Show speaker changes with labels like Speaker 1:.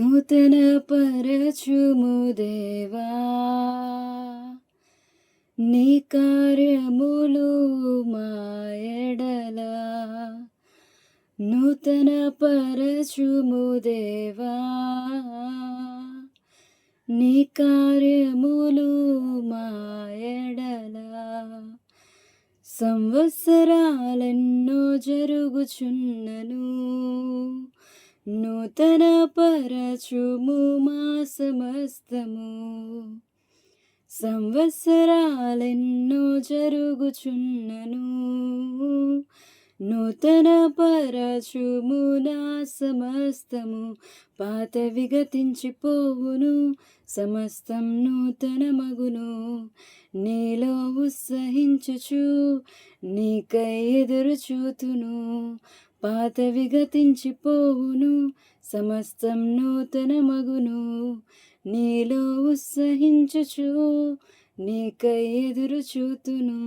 Speaker 1: నూతన పరచుము దేవా నీ కార్యములు మా ఎడల నూతన పరచుము దేవా నీ కార్యములు మా ఎడల సంవత్సరాలెన్నో జరుగుచున్నను నూతన పరచుము మా సమస్తము సంవత్సరాలెన్నో జరుగుచున్నను నూతన పరచుము నా సమస్తము పాతవి గతించిపోవును సమస్తం నూతన మగును నీలో ఉత్సహించుచు నీకై ఎదురు చూతును పాతవి గతించిపోవును సమస్తం నూతన మగును నీలో ఉత్సహించుచు నీకై ఎదురు చూతును.